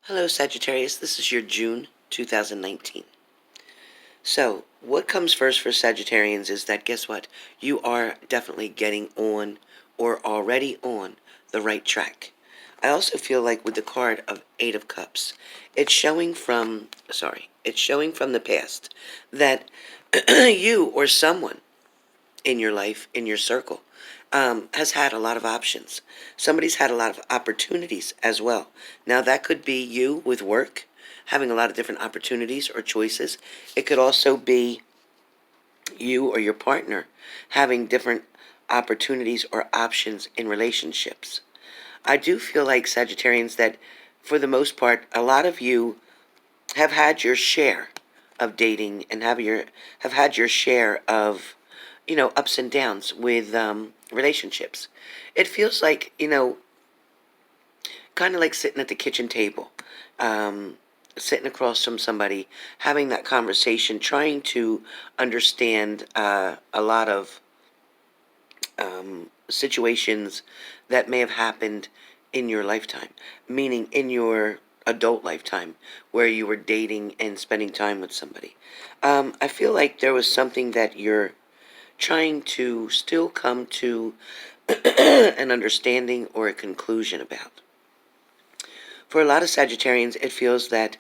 Hello, Sagittarius. This is your June 2019. So, what comes first for Sagittarians is that, guess what? You are definitely getting on or already on the right track. I also feel like with the card of Eight of Cups, it's showing from the past that you or someone in your life, in your circle, has had a lot of options. Somebody's had a lot of opportunities as well. Now, that could be you with work, having a lot of different opportunities or choices. It could also be you or your partner having different opportunities or options in relationships. I do feel like, Sagittarians, that for the most part, a lot of you have had your share of dating and have had your share of ups and downs with relationships. It feels like kind of like sitting at the kitchen table, sitting across from somebody, having that conversation, trying to understand a lot of situations that may have happened in your lifetime, meaning in your adult lifetime, where you were dating and spending time with somebody. I feel like there was something that you're trying to still come to an understanding or a conclusion about. For a lot of Sagittarians, it feels that,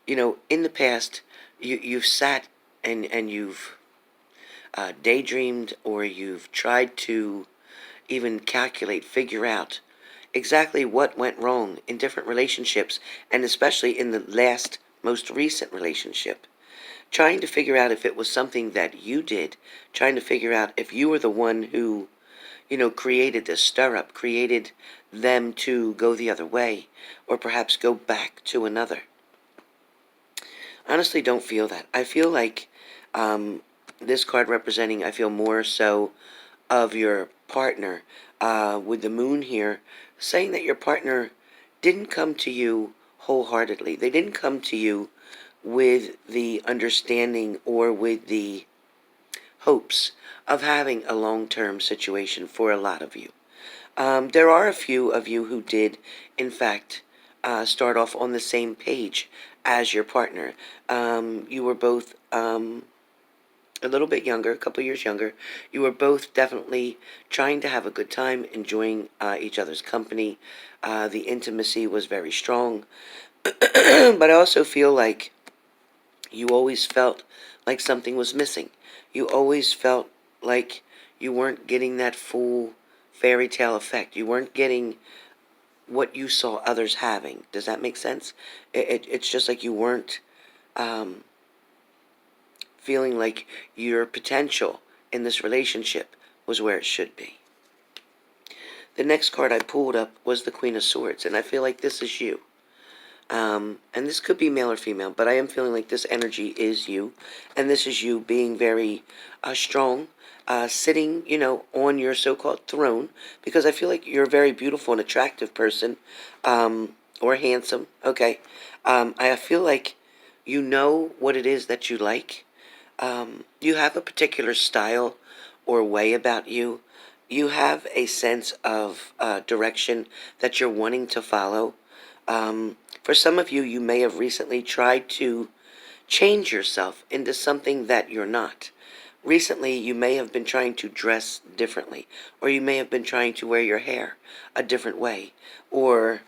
in the past, you've sat and you've daydreamed, or you've tried to even calculate, figure out exactly what went wrong in different relationships, and especially in the last, most recent relationship. Trying to figure out if it was something that you did, trying to figure out if you were the one who, created this stir-up, created them to go the other way, or perhaps go back to another. Honestly, don't feel that. I feel like this card representing, I feel more so of your partner, with the moon here, saying that your partner didn't come to you wholeheartedly. They didn't come to you with the understanding or with the hopes of having a long-term situation for a lot of you. There are a few of you who did, in fact, start off on the same page as your partner. You were both a little bit younger, a couple years younger. You were both definitely trying to have a good time, enjoying each other's company. The intimacy was very strong. But I also feel like you always felt like something was missing. You always felt like you weren't getting that full fairy tale effect. You weren't getting what you saw others having. Does that make sense? It's just like you weren't feeling like your potential in this relationship was where it should be. The next card I pulled up was the Queen of Swords, and I feel like this is you. And this could be male or female, but I am feeling like this energy is you. And this is you being very strong, sitting, on your so-called throne, because I feel like you're a very beautiful and attractive person, or handsome, okay? I feel like you know what it is that you like. You have a particular style or way about you. You have a sense of direction that you're wanting to follow. For some of you, you may have recently tried to change yourself into something that you're not. Recently, you may have been trying to dress differently, or you may have been trying to wear your hair a different way, or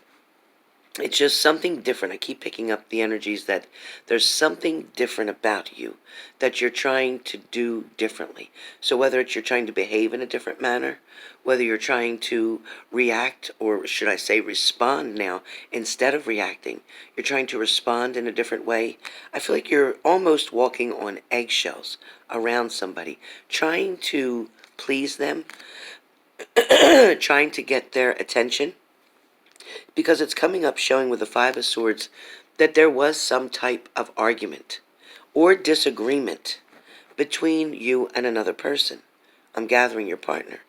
it's just something different. I keep picking up the energies that there's something different about you that you're trying to do differently. So whether it's you're trying to behave in a different manner, whether you're trying to react, or should I say respond now instead of reacting, you're trying to respond in a different way. I feel like you're almost walking on eggshells around somebody, trying to please them, trying to get their attention, because it's coming up showing with the Five of Swords that there was some type of argument or disagreement between you and another person. I'm gathering your partner.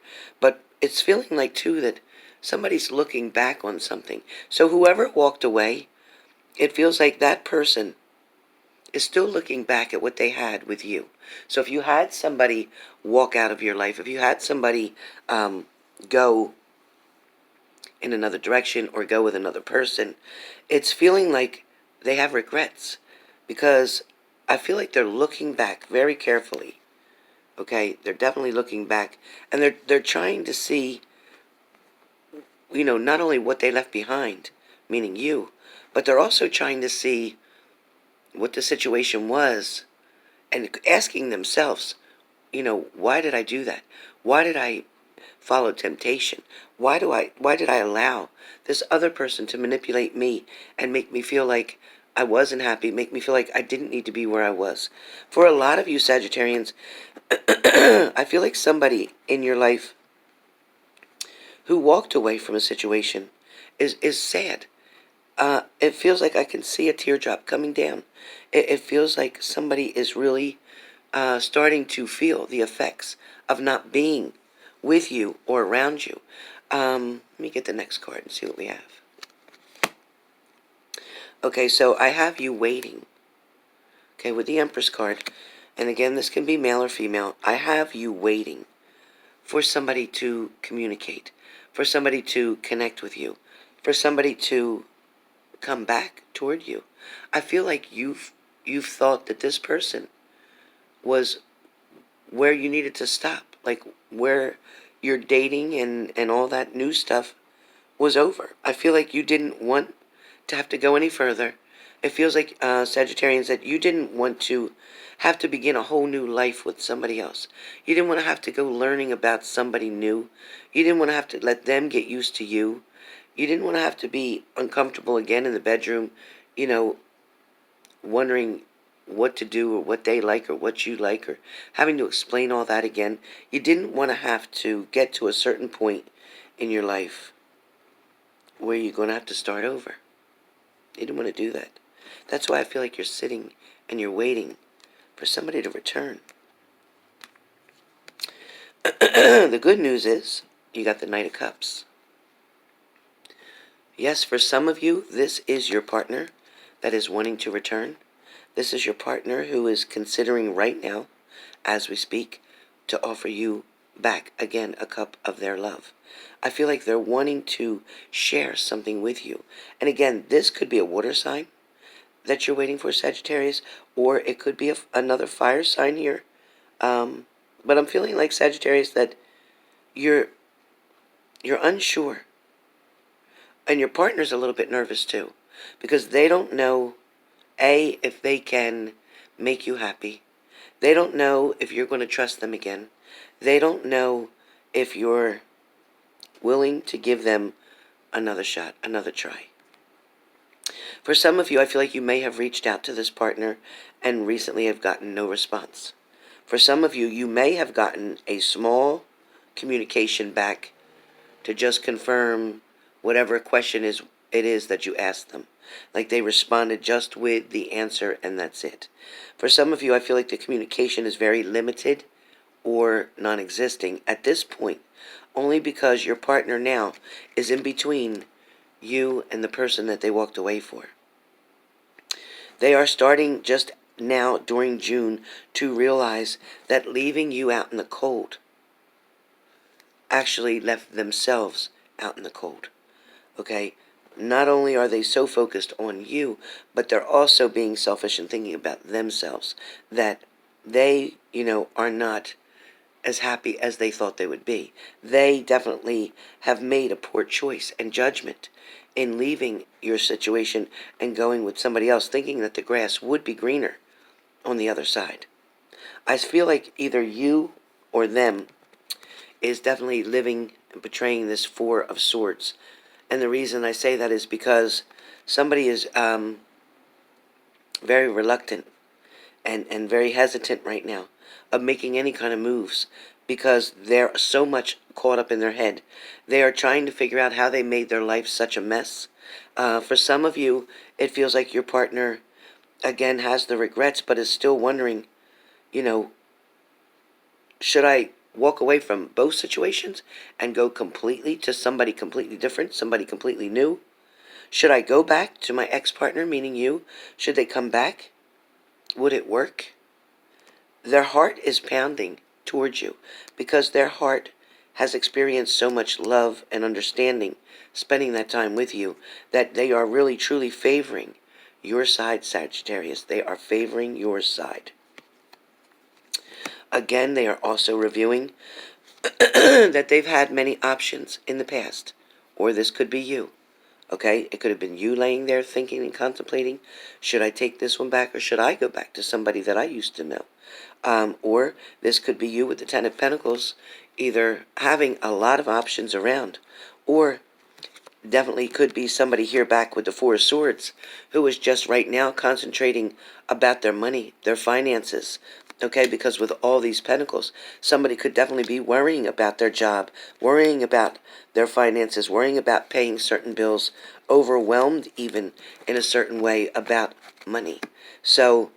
But it's feeling like, too, that somebody's looking back on something. So whoever walked away, it feels like that person is still looking back at what they had with you. So if you had somebody walk out of your life, if you had somebody go, in another direction or go with another person. It's feeling like they have regrets, because I feel like they're looking back very carefully. Okay, they're definitely looking back, and they're trying to see, not only what they left behind, meaning you, but they're also trying to see what the situation was, and asking themselves, why did I do that? Why did I follow temptation? Why did I allow this other person to manipulate me and make me feel like I wasn't happy, make me feel like I didn't need to be where I was? For a lot of you Sagittarians, I feel like somebody in your life who walked away from a situation is sad. It feels like I can see a teardrop coming down. It feels like somebody is really starting to feel the effects of not being with you or around you. Let me get the next card and see what we have. Okay, so I have you waiting. Okay, with the Empress card, and again, this can be male or female. I have you waiting for somebody to communicate, for somebody to connect with you, for somebody to come back toward you. I feel like you've thought that this person was where you needed to stop, like where your dating and all that new stuff was over. I feel like you didn't want to have to go any further. It feels like, Sagittarians, that you didn't want to have to begin a whole new life with somebody else. You didn't want to have to go learning about somebody new. You didn't want to have to let them get used to you. You didn't want to have to be uncomfortable again in the bedroom, wondering what to do or what they like or what you like, or having to explain all that again. You didn't want to have to get to a certain point in your life where you're going to have to start over. You didn't want to do that. That's why I feel like you're sitting and you're waiting for somebody to return. The good news is you got the Knight of Cups. Yes, for some of you, this is your partner that is wanting to return. This is your partner who is considering right now, as we speak, to offer you back again a cup of their love. I feel like they're wanting to share something with you. And again, this could be a water sign that you're waiting for, Sagittarius, or it could be another fire sign here. But I'm feeling like, Sagittarius, that you're unsure. And your partner's a little bit nervous too, because they don't know, A, if they can make you happy. They don't know if you're going to trust them again. They don't know if you're willing to give them another shot, another try. For some of you, I feel like you may have reached out to this partner and recently have gotten no response. For some of you, you may have gotten a small communication back to just confirm whatever question it is that you asked them. Like they responded just with the answer and that's it. For some of you, I feel like the communication is very limited or non-existing at this point, only because your partner now is in between you and the person that they walked away for. They are starting just now during June to realize that leaving you out in the cold actually left themselves out in the cold. Okay? Not only are they so focused on you, but they're also being selfish and thinking about themselves, that they, are not as happy as they thought they would be. They definitely have made a poor choice and judgment in leaving your situation and going with somebody else, thinking that the grass would be greener on the other side. I feel like either you or them is definitely living and portraying this Four of Swords. And the reason I say that is because somebody is very reluctant and very hesitant right now of making any kind of moves, because they're so much caught up in their head. They are trying to figure out how they made their life such a mess. For some of you, it feels like your partner, again, has the regrets, but is still wondering, should I walk away from both situations and go completely to somebody completely different, somebody completely new? Should I go back to my ex-partner, meaning you? Should they come back? Would it work? Their heart is pounding towards you because their heart has experienced so much love and understanding spending that time with you that they are really truly favoring your side, Sagittarius. They are favoring your side. Again, they are also reviewing that they've had many options in the past, or this could be you. Okay, it could have been you laying there thinking and contemplating, should I take this one back or should I go back to somebody that I used to know? Or this could be you with the Ten of Pentacles, either having a lot of options around, or definitely could be somebody here back with the Four of Swords who is just right now concentrating about their money, their finances. Okay, because with all these pentacles, somebody could definitely be worrying about their job, worrying about their finances, worrying about paying certain bills, overwhelmed even in a certain way about money. So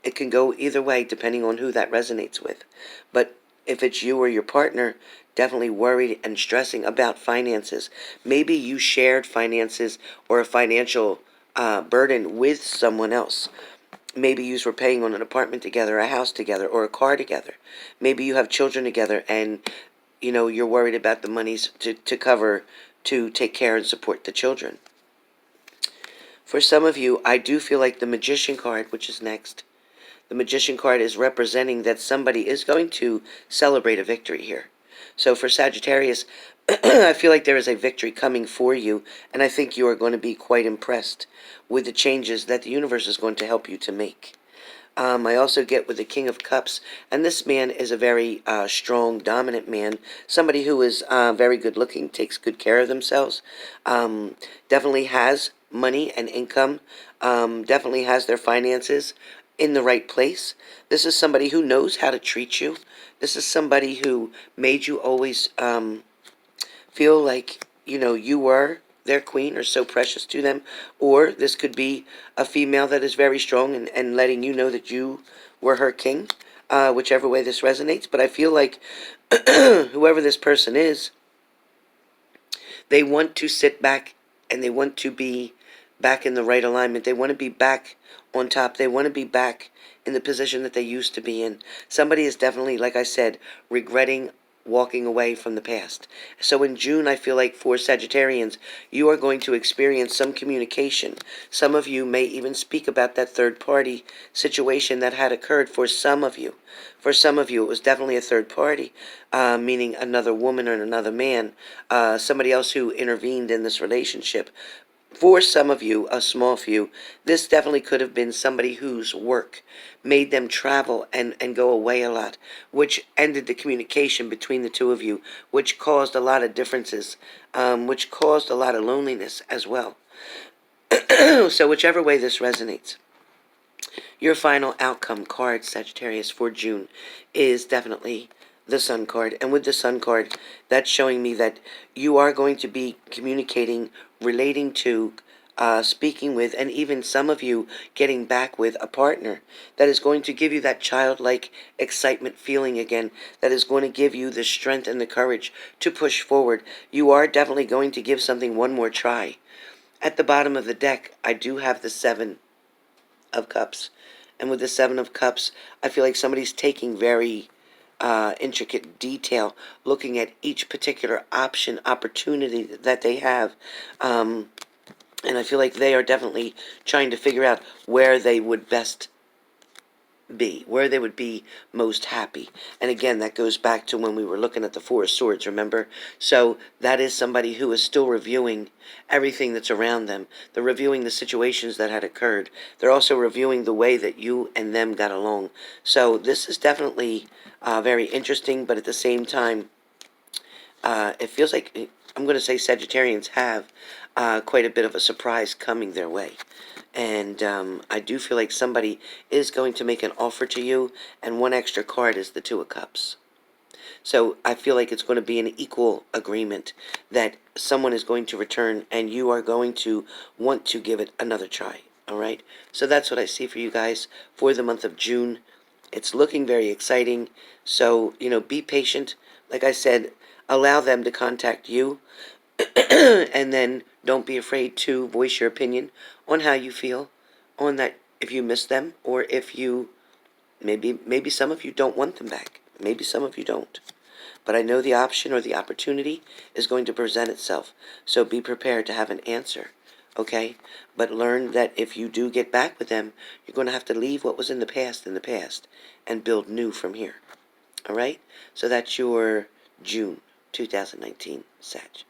it can go either way depending on who that resonates with. But if it's you or your partner, definitely worried and stressing about finances. Maybe you shared finances or a financial burden with someone else. Maybe you were paying on an apartment together, a house together, or a car together. Maybe you have children together and, you're worried about the monies to cover, to take care and support the children. For some of you, I do feel like the Magician card, which is next, the Magician card is representing that somebody is going to celebrate a victory here. So for Sagittarius, I feel like there is a victory coming for you, and I think you are going to be quite impressed with the changes that the universe is going to help you to make. I also get with the King of Cups, and this man is a very strong, dominant man, somebody who is very good looking, takes good care of themselves, definitely has money and income, definitely has their finances in the right place. This is somebody who knows how to treat you. This is somebody who made you always feel like, you were their queen or so precious to them. Or this could be a female that is very strong and letting you know that you were her king, whichever way this resonates. But I feel like whoever this person is, they want to sit back and they want to be back in the right alignment. They want to be back on top. They want to be back in the position that they used to be in. Somebody is definitely, like I said, regretting walking away from the past. So in June, I feel like for Sagittarians, you are going to experience some communication. Some of you may even speak about that third party situation that had occurred for some of you. For some of you, it was definitely a third party, meaning another woman or another man, somebody else who intervened in this relationship. For some of you, a small few, this definitely could have been somebody whose work made them travel and go away a lot, which ended the communication between the two of you, which caused a lot of differences, which caused a lot of loneliness as well. So whichever way this resonates, your final outcome card, Sagittarius, for June is definitely the Sun card. And with the Sun card, that's showing me that you are going to be communicating, relating to, speaking with, and even some of you getting back with a partner that is going to give you that childlike excitement feeling again, that is going to give you the strength and the courage to push forward. You are definitely going to give something one more try. At the bottom of the deck, I do have the Seven of Cups. And with the Seven of Cups, I feel like somebody's taking very intricate detail, looking at each particular opportunity that they have. And I feel like they are definitely trying to figure out where they would best be, where they would be most happy. And again, that goes back to when we were looking at the Four of Swords, remember? So that is somebody who is still reviewing everything that's around them. They're reviewing the situations that had occurred. They're also reviewing the way that you and them got along. So this is definitely very interesting, but at the same time, it feels like, I'm going to say Sagittarians have quite a bit of a surprise coming their way. And I do feel like somebody is going to make an offer to you, and one extra card is the Two of Cups. So I feel like it's going to be an equal agreement that someone is going to return, and you are going to want to give it another try. All right? So that's what I see for you guys for the month of June. It's looking very exciting. So, be patient. Like I said, allow them to contact you. And then don't be afraid to voice your opinion on how you feel on that, if you miss them, or if you, maybe some of you don't want them back. Maybe some of you don't. But I know the option or the opportunity is going to present itself. So be prepared to have an answer. Okay? But learn that if you do get back with them, you're going to have to leave what was in the past and build new from here. All right? So that's your June 2019 Sag.